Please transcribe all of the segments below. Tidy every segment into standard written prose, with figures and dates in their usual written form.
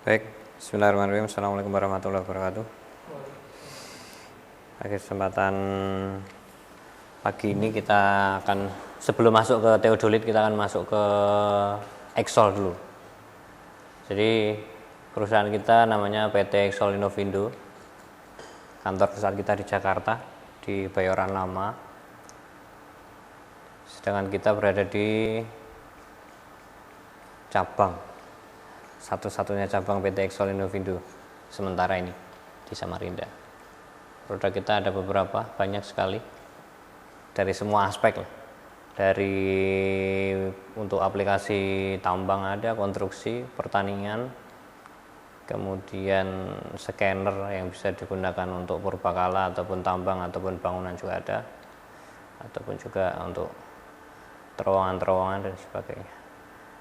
Baik, bismillahirrahmanirrahim. Assalamualaikum warahmatullahi wabarakatuh. Pada kesempatan pagi ini kita akan, sebelum masuk ke Theodolit, kita akan masuk ke Exol dulu. Jadi perusahaan kita namanya PT Exol Innovindo. Kantor besar kita di Jakarta, di Bayoran Lama. Sedangkan kita berada di cabang, satu-satunya cabang PT Exol Innovindo sementara ini di Samarinda. Produk kita ada beberapa, banyak sekali, dari semua aspek lah. Dari untuk aplikasi tambang ada, konstruksi, pertanian, kemudian scanner yang bisa digunakan untuk purbakala ataupun tambang ataupun bangunan juga ada, ataupun juga untuk terowongan-terowongan dan sebagainya.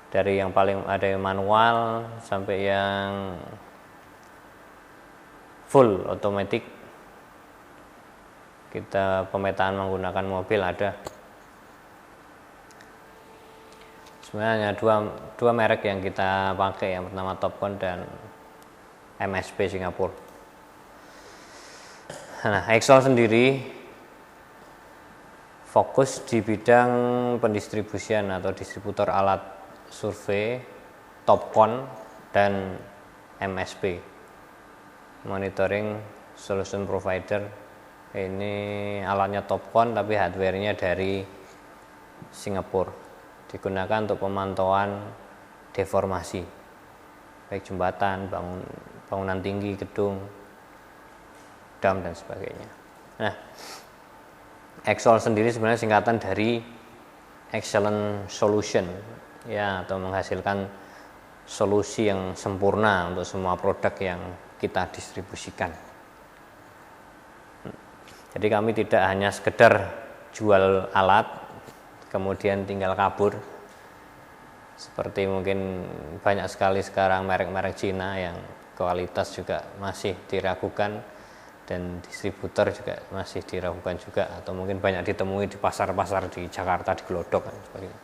Dari yang paling ada yang manual sampai yang full otomatis. Kita pemetaan menggunakan mobil ada. Sebenarnya dua merek yang kita pakai, yang pertama Topcon dan MSP Singapura. Nah, Exol sendiri fokus di bidang pendistribusian atau distributor alat survei, Topcon dan MSP, monitoring solution provider. Ini alatnya Topcon tapi hardware-nya dari Singapura, digunakan untuk pemantauan deformasi baik jembatan, bangunan tinggi, gedung, dam dan sebagainya. Nah, Exol sendiri sebenarnya singkatan dari Excellent Solution, ya, atau menghasilkan solusi yang sempurna untuk semua produk yang kita distribusikan. Jadi kami tidak hanya sekedar jual alat kemudian tinggal kabur, seperti mungkin banyak sekali sekarang merek-merek Cina yang kualitas juga masih diragukan dan distributor juga masih diragukan juga, atau mungkin banyak ditemui di pasar-pasar di Jakarta, di Glodok dan sebagainya.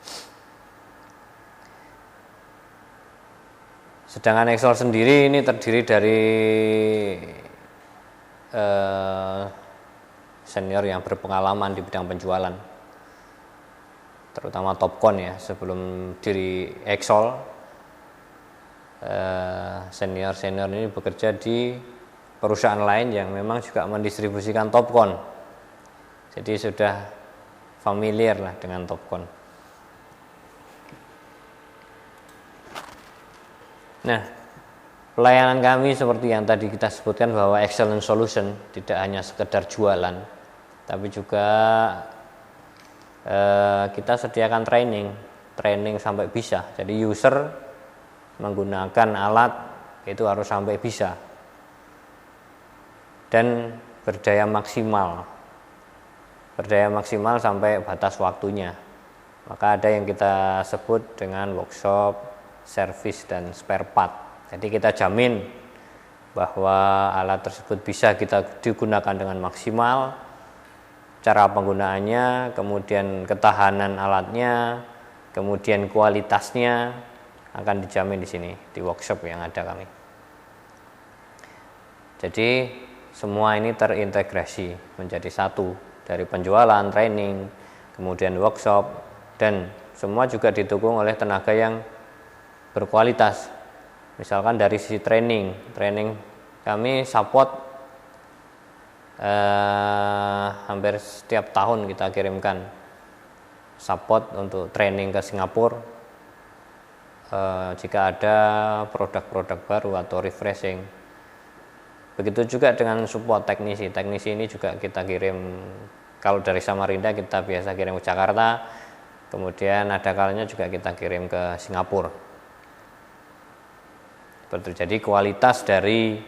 Sedangkan Exol sendiri ini terdiri dari senior yang berpengalaman di bidang penjualan, terutama Topcon ya. Sebelum diri Exol, senior ini bekerja di perusahaan lain yang memang juga mendistribusikan Topcon, jadi sudah familiar lah dengan Topcon. Nah, pelayanan kami seperti yang tadi kita sebutkan, bahwa Excellent Solution tidak hanya sekedar jualan, tapi juga kita sediakan training sampai bisa. Jadi user menggunakan alat itu harus sampai bisa dan berdaya maksimal sampai batas waktunya. Maka ada yang kita sebut dengan workshop, service dan spare part. Jadi kita jamin bahwa alat tersebut bisa kita digunakan dengan maksimal, cara penggunaannya, kemudian ketahanan alatnya, kemudian kualitasnya akan dijamin di sini, di workshop yang ada kami. Jadi semua ini terintegrasi menjadi satu, dari penjualan, training, kemudian workshop, dan semua juga didukung oleh tenaga yang berkualitas. Misalkan dari sisi training kami support hampir setiap tahun kita kirimkan support untuk training ke Singapura jika ada produk-produk baru atau refreshing. Begitu juga dengan support teknisi ini juga kita kirim. Kalau dari Samarinda kita biasa kirim ke Jakarta, kemudian ada kalanya juga kita kirim ke Singapura. Jadi kualitas dari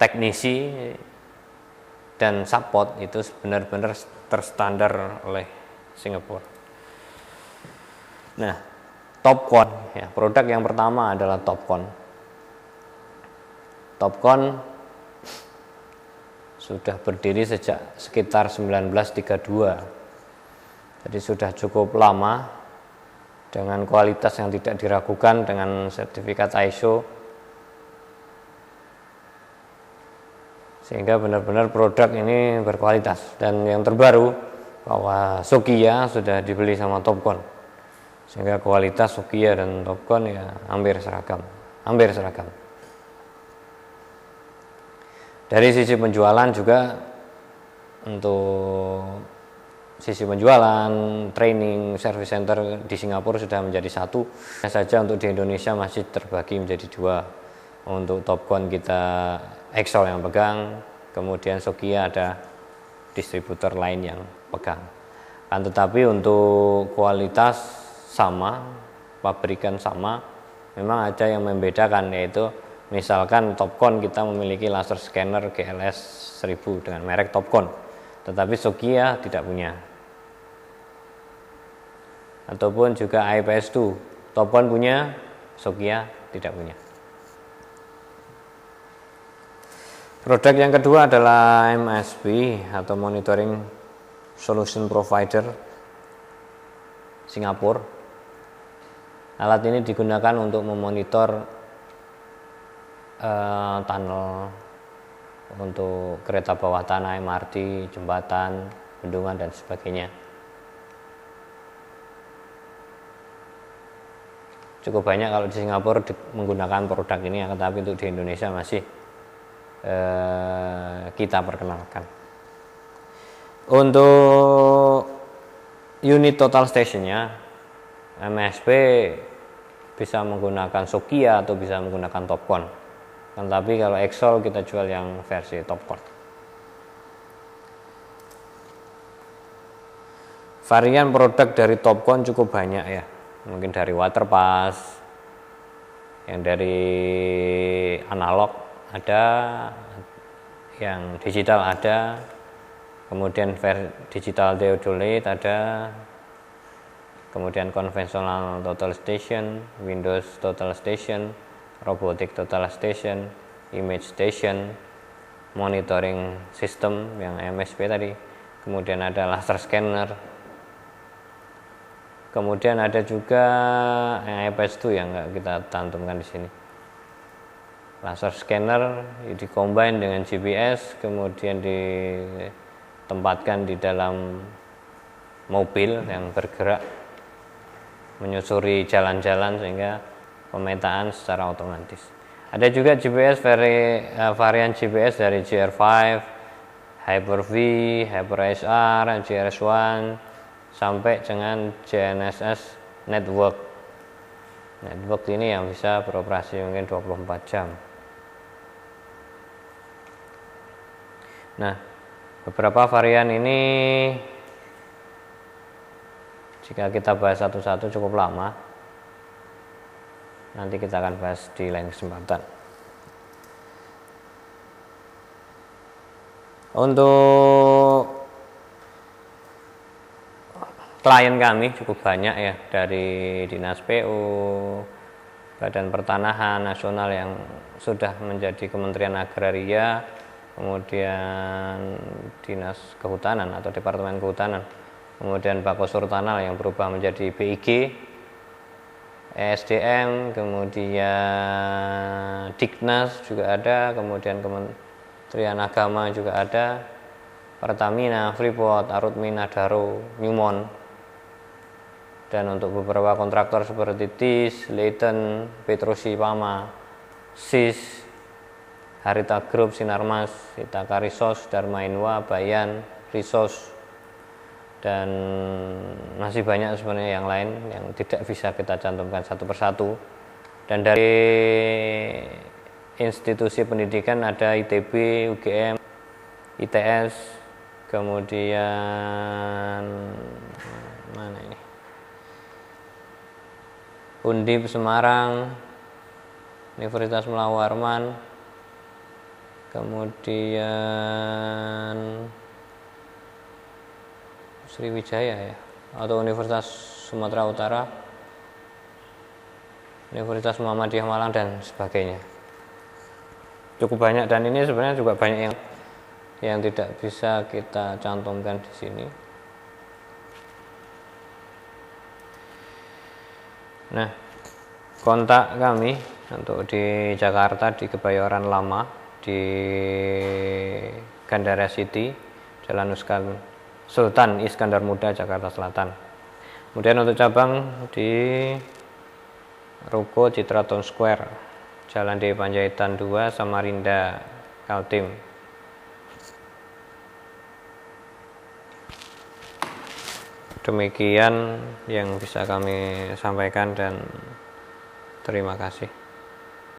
teknisi dan support itu benar-benar terstandar oleh Singapura. Nah, Topcon ya, produk yang pertama adalah Topcon. Topcon sudah berdiri sejak sekitar 1932. Jadi sudah cukup lama dengan kualitas yang tidak diragukan, dengan sertifikat ISO sehingga benar-benar produk ini berkualitas. Dan yang terbaru bahwa Sokia sudah dibeli sama Topcon, sehingga kualitas Sokia dan Topcon ya hampir seragam. Dari sisi penjualan juga, untuk sisi penjualan, training, service center di Singapura sudah menjadi satu. Saja untuk di Indonesia masih terbagi menjadi dua. Untuk Topcon kita Exol yang pegang, kemudian Sokia ada distributor lain yang pegang. Tetapi untuk kualitas sama, pabrikan sama, memang ada yang membedakan, yaitu misalkan Topcon kita memiliki laser scanner GLS 1000 dengan merek Topcon, tetapi Sokia tidak punya. Ataupun juga IPS2, Topcon punya, Sokia tidak punya. Produk yang kedua adalah MSP atau Monitoring Solution Provider Singapura. Alat ini digunakan untuk memonitor tunnel untuk kereta bawah tanah, MRT, jembatan, bendungan dan sebagainya. Cukup banyak kalau di Singapura menggunakan produk ini, tetapi untuk di Indonesia masih kita perkenalkan. Untuk unit total stationnya, MSP bisa menggunakan Sokia atau bisa menggunakan Topcon. Tapi kalau Exol kita jual yang versi Topcon. Varian produk dari Topcon cukup banyak ya. Mungkin dari waterpass, yang dari analog ada, yang digital ada, kemudian digital theodolite ada, kemudian konvensional total station, Windows total station, robotic total station, image station, monitoring system yang MSP tadi, kemudian ada laser scanner, kemudian ada juga yang IPS2 yang nggak kita cantumkan di sini. Laser scanner dikombin dengan GPS, kemudian ditempatkan di dalam mobil yang bergerak menyusuri jalan-jalan sehingga pemetaan secara otomatis. Ada juga GPS varian GPS dari GR5, Hyper-V, Hyper-SR, GRS1 sampai dengan GNSS Network. Network ini yang bisa beroperasi mungkin 24 jam. Nah, beberapa varian ini jika kita bahas satu-satu cukup lama. Nanti kita akan bahas di lain kesempatan. Untuk klien kami cukup banyak ya, dari Dinas PU, Badan Pertanahan Nasional yang sudah menjadi Kementerian Agraria, kemudian Dinas Kehutanan atau Departemen Kehutanan, kemudian Bako Surtanal yang berubah menjadi BIG, ESDM, kemudian Diknas juga ada, kemudian Kementerian Agama juga ada, Pertamina, Freeport, Arutmina, Daro, Newmont, dan untuk beberapa kontraktor seperti TIS, Leighton, Petrosi Pama, SIS, Harita Group, Sinarmas, Itaka Resource, Dharma Inwa, Bayan, Resource, dan masih banyak sebenarnya yang lain yang tidak bisa kita cantumkan satu persatu. Dan dari institusi pendidikan ada ITB, UGM, ITS, kemudian mana ini, Undip Semarang, Universitas Melayu Warman, kemudian Sriwijaya ya, atau Universitas Sumatera Utara, Universitas Muhammadiyah Malang dan sebagainya. Cukup banyak, dan ini sebenarnya juga banyak yang tidak bisa kita cantumkan di sini. Nah, kontak kami untuk di Jakarta di Kebayoran Lama di Gandara City, Jalan Sultan Iskandar Muda, Jakarta Selatan. Kemudian untuk cabang di Ruko Citra Town Square, Jalan Dewi Panjaitan 2, Samarinda, Kaltim. Demikian yang bisa kami sampaikan dan terima kasih.